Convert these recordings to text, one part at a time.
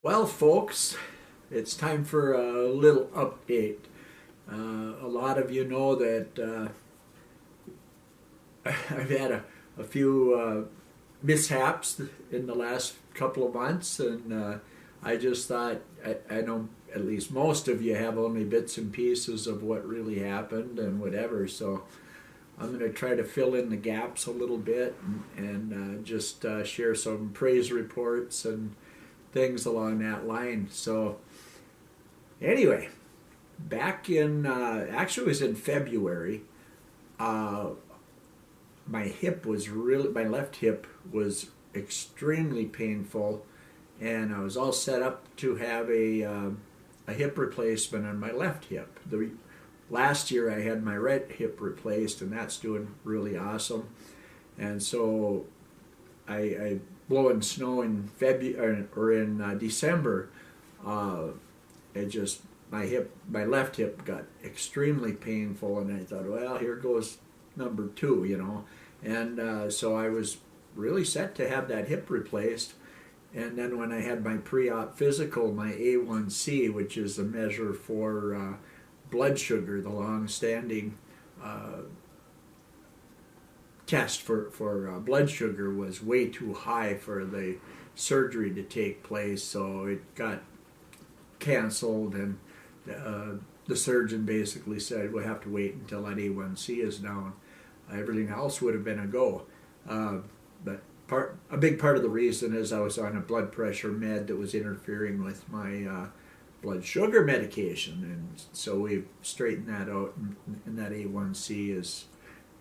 Well, folks, it's time for a little update. A lot of you know that I've had a few mishaps in the last couple of months, and I just thought I know at least most of you have only bits and pieces of what really happened and whatever. So I'm going to try to fill in the gaps a little bit and just share some praise reports and things along that line. So anyway, back in actually it was in February. Uh, my left hip was extremely painful, and I was all set up to have a hip replacement on my left hip. The last year I had my right hip replaced, and that's doing really awesome. And so I blowing snow in February or in December, uh, it just my left hip got extremely painful, and I thought, well, here goes number two, and so I was really set to have that hip replaced. And then when I had my pre-op physical, my A1C, which is a measure for blood sugar, the long-standing test for blood sugar was way too high for the surgery to take place, so it got canceled, and the surgeon basically said we'll have to wait until that A1C is down. Everything else would have been a go, but a big part of the reason is I was on a blood pressure med that was interfering with my blood sugar medication, and so we've straightened that out, and that A1C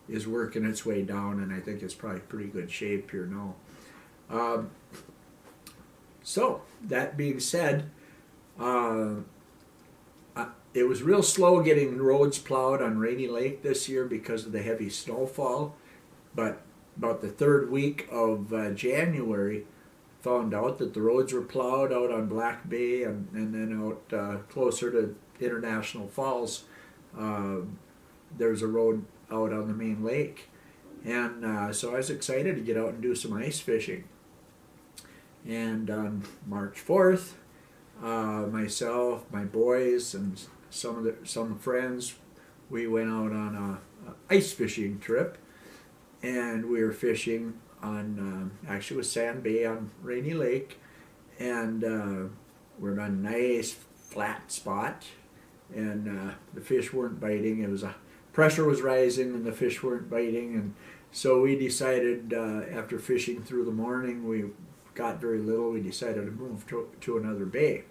is working its way down, and I think it's probably pretty good shape here now. Um, so that being said, uh, it was real slow getting roads plowed on Rainy Lake this year because of the heavy snowfall, but about the third week of January, found out that the roads were plowed out on Black Bay, and then out closer to International Falls. There's a road out on the main lake, and so I was excited to get out and do some ice fishing. And on March 4th, myself, my boys, and some friends, we went out on a ice fishing trip, and we were fishing on actually it was Sand Bay on Rainy Lake, and we're on a nice flat spot, and the fish weren't biting. It was pressure was rising, and the fish weren't biting, and so we decided after fishing through the morning, we got very little. We decided to move to another bay,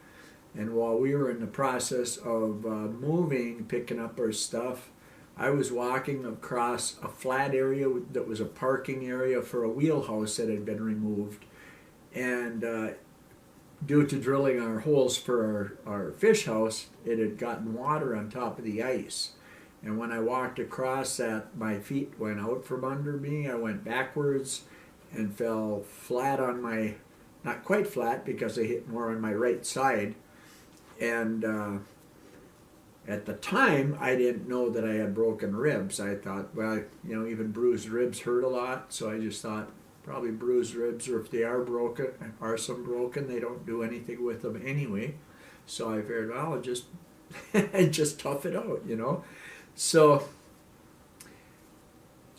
and while we were in the process of moving, picking up our stuff, I was walking across a flat area that was a parking area for a wheelhouse that had been removed, and due to drilling our holes for our fish house, it had gotten water on top of the ice. And when I walked across that, my feet went out from under me. I went backwards and fell flat on my, not quite flat because I hit more on my right side. And at the time, I didn't know that I had broken ribs. I thought, well, even bruised ribs hurt a lot. So I just thought, probably bruised ribs, or if they are broken, they don't do anything with them anyway. So I figured, well, I'll just, just tough it out. So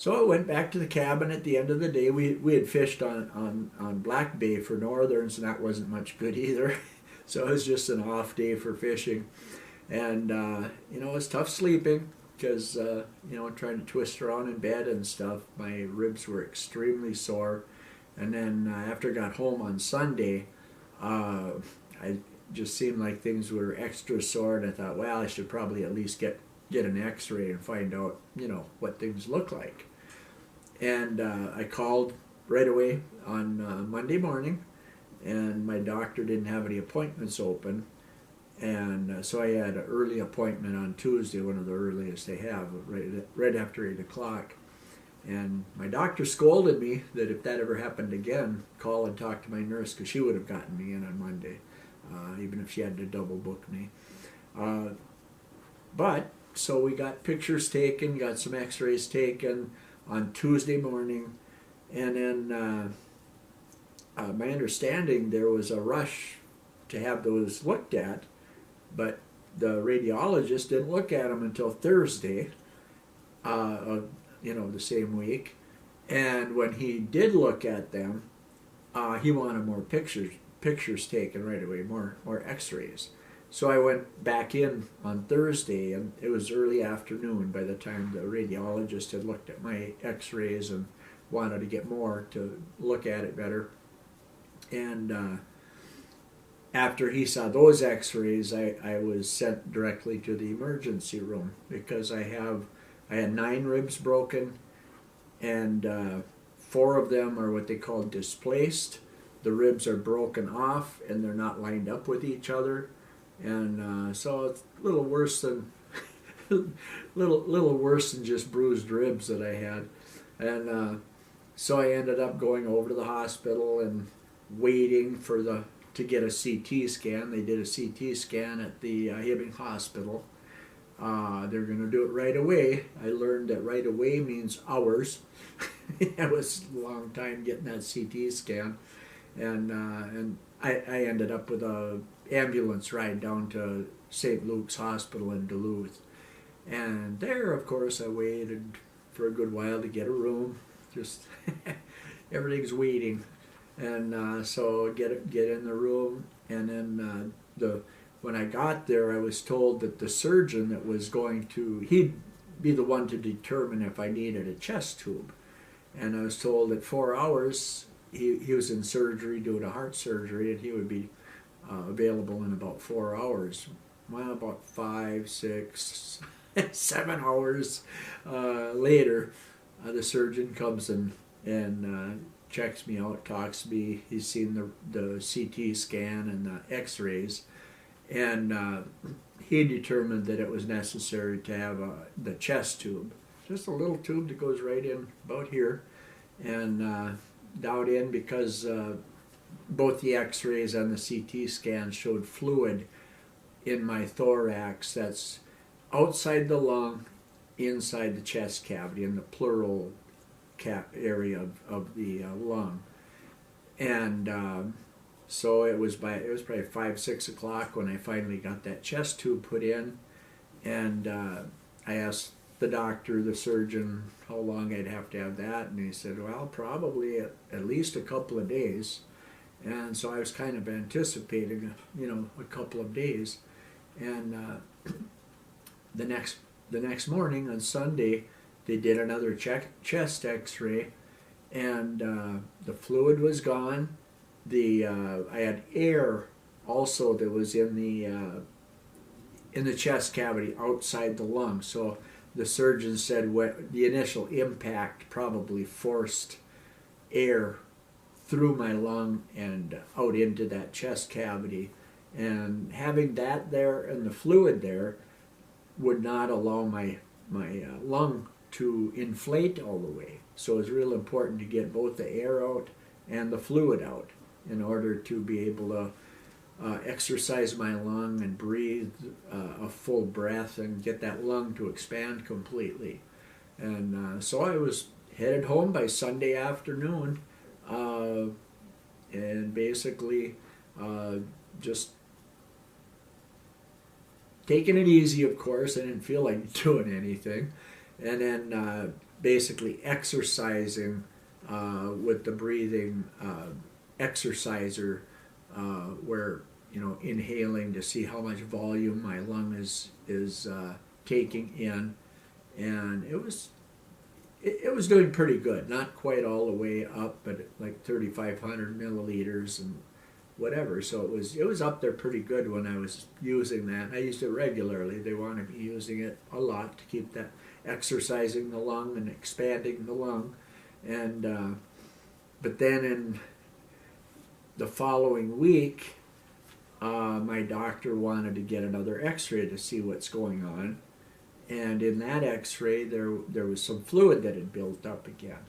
I went back to the cabin at the end of the day. We had fished on Black Bay for northerns, and that wasn't much good either. So it was just an off day for fishing. And, it was tough sleeping because, trying to twist around in bed and stuff, my ribs were extremely sore. And then after I got home on Sunday, I just seemed like things were extra sore, and I thought, well, I should probably at least get an x-ray and find out, what things look like. And I called right away on Monday morning, and my doctor didn't have any appointments open. And so I had an early appointment on Tuesday, one of the earliest they have, right after 8 o'clock. And my doctor scolded me that if that ever happened again, call and talk to my nurse, because she would have gotten me in on Monday, even if she had to double book me. But so we got pictures taken, got some x-rays taken on Tuesday morning, and then my understanding, there was a rush to have those looked at, but the radiologist didn't look at them until Thursday, the same week. And when he did look at them, he wanted more pictures taken right away, more x-rays. So I went back in on Thursday, and it was early afternoon by the time the radiologist had looked at my x-rays and wanted to get more to look at it better. And after he saw those x-rays, I was sent directly to the emergency room because I had 9 ribs broken, and 4 of them are what they call displaced. The ribs are broken off and they're not lined up with each other, and so it's a little worse than little worse than just bruised ribs that I had. And so I ended up going over to the hospital and waiting to get a CT scan. They did a CT scan at the Hibbing Hospital. They're going to do it right away. I learned that right away means hours. It was a long time getting that CT scan, and I ended up with a ambulance ride down to St. Luke's Hospital in Duluth, and there, of course, I waited for a good while to get a room. Just everything's waiting, and so get in the room, and then when I got there, I was told that the surgeon that was he'd be the one to determine if I needed a chest tube. And I was told that 4 hours, he was in surgery, doing a heart surgery, and he would be available in about 4 hours. Well, about 5, 6, 7 hours later, the surgeon comes and checks me out, talks to me. He's seen the CT scan and the x-rays. And he determined that it was necessary to have the chest tube, just a little tube that goes right in about here, and down in, because both the x-rays and the CT scan showed fluid in my thorax that's outside the lung, inside the chest cavity, in the pleural area of the lung. And so it was probably 5, 6 o'clock when I finally got that chest tube put in, and I asked the doctor, the surgeon, how long I'd have to have that, and he said, well, probably at least a couple of days. And so I was kind of anticipating, a couple of days. And the next morning on Sunday, they did another chest X-ray, and the fluid was gone. I had air also that was in the chest cavity outside the lung. So the surgeon said the initial impact probably forced air through my lung and out into that chest cavity. And having that there and the fluid there would not allow my lung to inflate all the way. So it was real important to get both the air out and the fluid out in order to be able to exercise my lung and breathe a full breath and get that lung to expand completely. And so I was headed home by Sunday afternoon, and basically just taking it easy, of course. I didn't feel like doing anything. And then basically exercising with the breathing exerciser, where inhaling to see how much volume my lung is taking in, and it was doing pretty good. Not quite all the way up, but like 3,500 milliliters and whatever. So it was up there pretty good when I was using that. I used it regularly. They wanted me using it a lot to keep that exercising the lung and expanding the lung, and but then in the following week, my doctor wanted to get another x-ray to see what's going on, and in that x-ray there was some fluid that had built up again.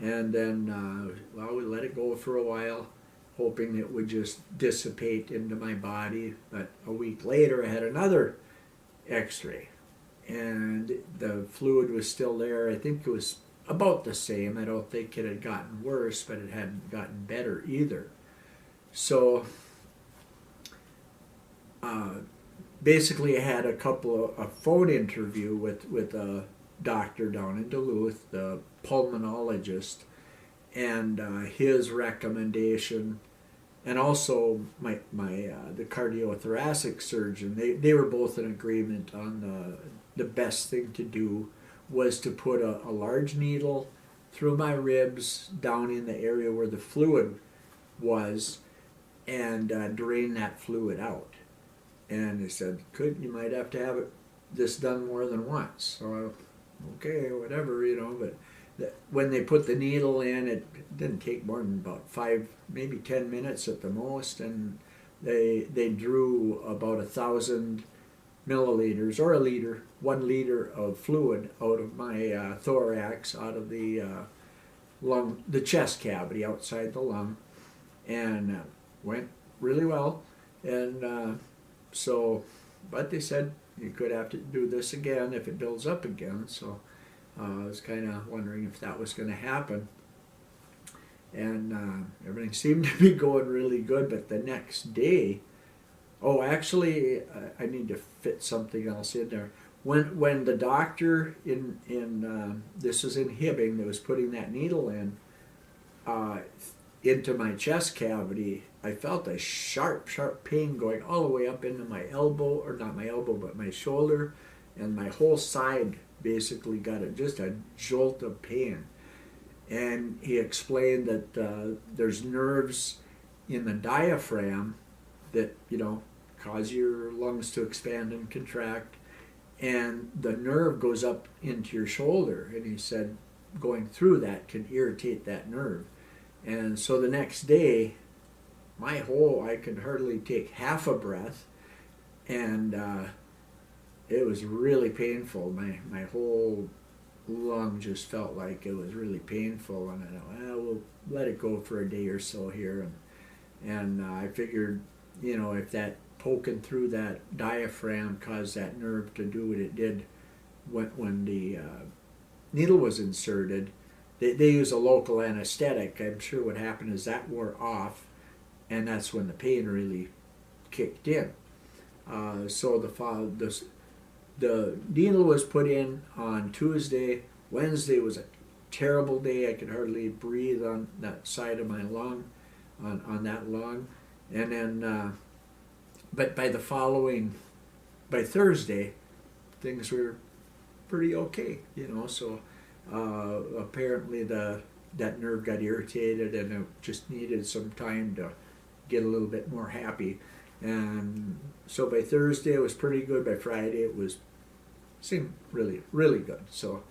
And then we let it go for a while, hoping it would just dissipate into my body. But a week later I had another x-ray, and the fluid was still there. I think it was about the same. I don't think it had gotten worse, but it hadn't gotten better either. So basically I had a phone interview with a doctor down in Duluth, the pulmonologist, and his recommendation, and also my the cardiothoracic surgeon. They were both in agreement on the best thing to do was to put a large needle through my ribs down in the area where the fluid was, and drain that fluid out. And they said, you might have to have this done more than once. So, okay, whatever, but when they put the needle in, it didn't take more than about 5, maybe 10 minutes at the most, and they drew about 1,000 milliliters or 1 liter of fluid out of my thorax, out of the lung, the chest cavity outside the lung, and went really well. And but they said you could have to do this again if it builds up again. So I was kind of wondering if that was going to happen. And everything seemed to be going really good. But the next day, actually, I need to fit something else in there. When the doctor in this was in Hibbing that was putting that needle in into my chest cavity, I felt a sharp pain going all the way up into my elbow, or not my elbow, but my shoulder, and my whole side basically got just a jolt of pain. And he explained that there's nerves in the diaphragm that cause your lungs to expand and contract, and the nerve goes up into your shoulder. And he said going through that can irritate that nerve. And so the next day, I could hardly take half a breath, and it was really painful. My whole lung just felt like it was really painful, and I thought, we'll let it go for a day or so here. And I figured, if that poking through that diaphragm caused that nerve to do what it did when the needle was inserted, they use a local anesthetic. I'm sure what happened is that wore off, and that's when the pain really kicked in. So the needle was put in on Tuesday. Wednesday was a terrible day. I could hardly breathe on that side of my lung, on that lung. And then, but by Thursday, things were pretty okay, So apparently that nerve got irritated, and it just needed some time to get a little bit more happy. And so by Thursday it was pretty good. By Friday it seemed really, really good. So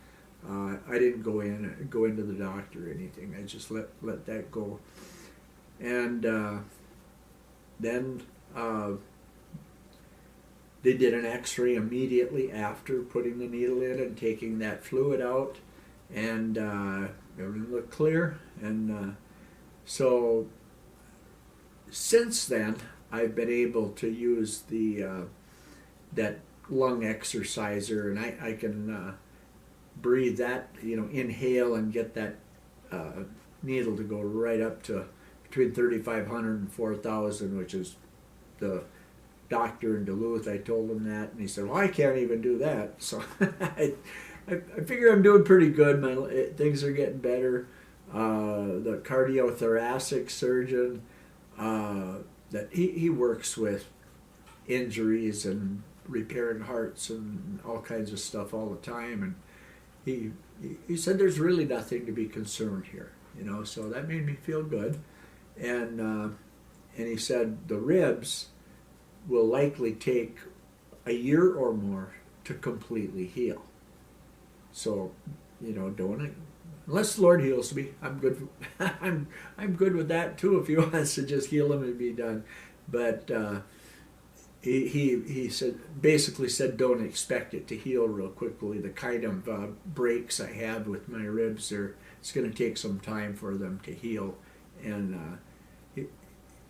I didn't go into the doctor or anything. I just let that go. And then they did an X-ray immediately after putting the needle in and taking that fluid out, and everything looked clear. And so since then, I've been able to use that lung exerciser, and I can breathe that, inhale and get that needle to go right up to between 3,500 and 4,000, which is the doctor in Duluth. I told him that, and he said, "Well, I can't even do that." So I figure I'm doing pretty good. Things are getting better. The cardiothoracic surgeon, that he works with injuries and repairing hearts and all kinds of stuff all the time, and he said there's really nothing to be concerned here, so that made me feel good. And he said the ribs will likely take a year or more to completely heal. So, don't, unless the Lord heals me, I'm good. I'm good with that too. If He wants to just heal them and be done, but he basically said don't expect it to heal real quickly. The kind of breaks I have with my ribs, it's going to take some time for them to heal, and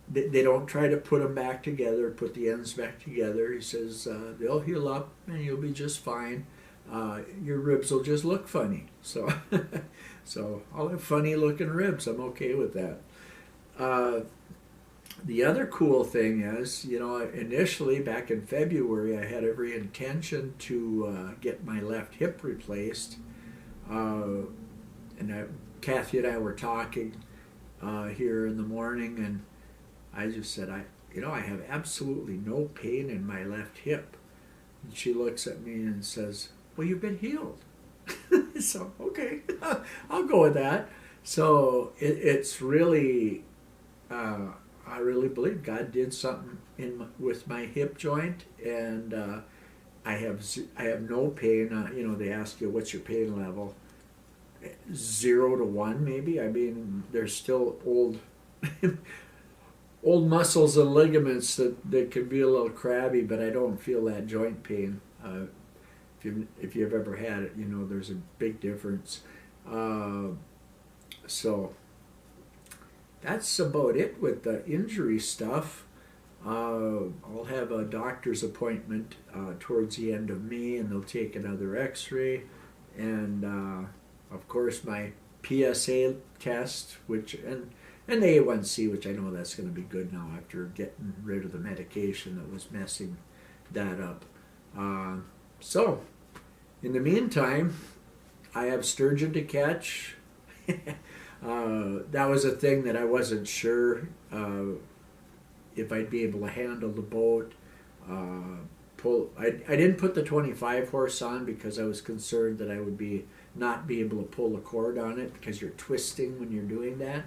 they don't try to put them back together, put the ends back together. He says they'll heal up and you'll be just fine. Your ribs will just look funny. So I'll have funny looking ribs. I'm okay with that. The other cool thing is, initially back in February, I had every intention to get my left hip replaced. Kathy and I were talking here in the morning, and I just said, I have absolutely no pain in my left hip. And she looks at me and says, well, you've been healed. So, okay, I'll go with that. So it's really, I really believe God did something with my hip joint, and I have no pain. They ask you, what's your pain level? 0 to 1, maybe. I mean, there's still old muscles and ligaments that can be a little crabby, but I don't feel that joint pain. If you've ever had it, there's a big difference. So that's about it with the injury stuff. I'll have a doctor's appointment towards the end of May, and they'll take another x-ray, and of course my PSA test, and the A1C, which I know that's going to be good now after getting rid of the medication that was messing that up. So in the meantime, I have sturgeon to catch. That was a thing that I wasn't sure if I'd be able to handle the boat. I didn't put the 25 horse on because I was concerned that I would not be able to pull the cord on it because you're twisting when you're doing that.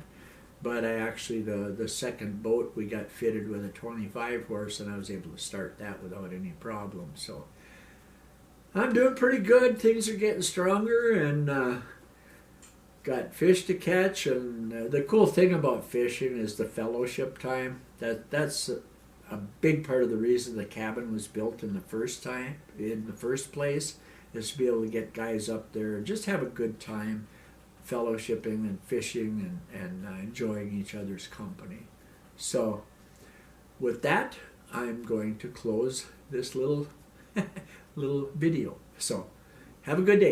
But I actually, the second boat we got fitted with a 25 horse, and I was able to start that without any problem. So I'm doing pretty good. Things are getting stronger, and got fish to catch. And the cool thing about fishing is the fellowship time. That's a big part of the reason the cabin was built in the first place, is to be able to get guys up there and just have a good time fellowshipping and fishing and enjoying each other's company. So with that, I'm going to close this little video. So have a good day.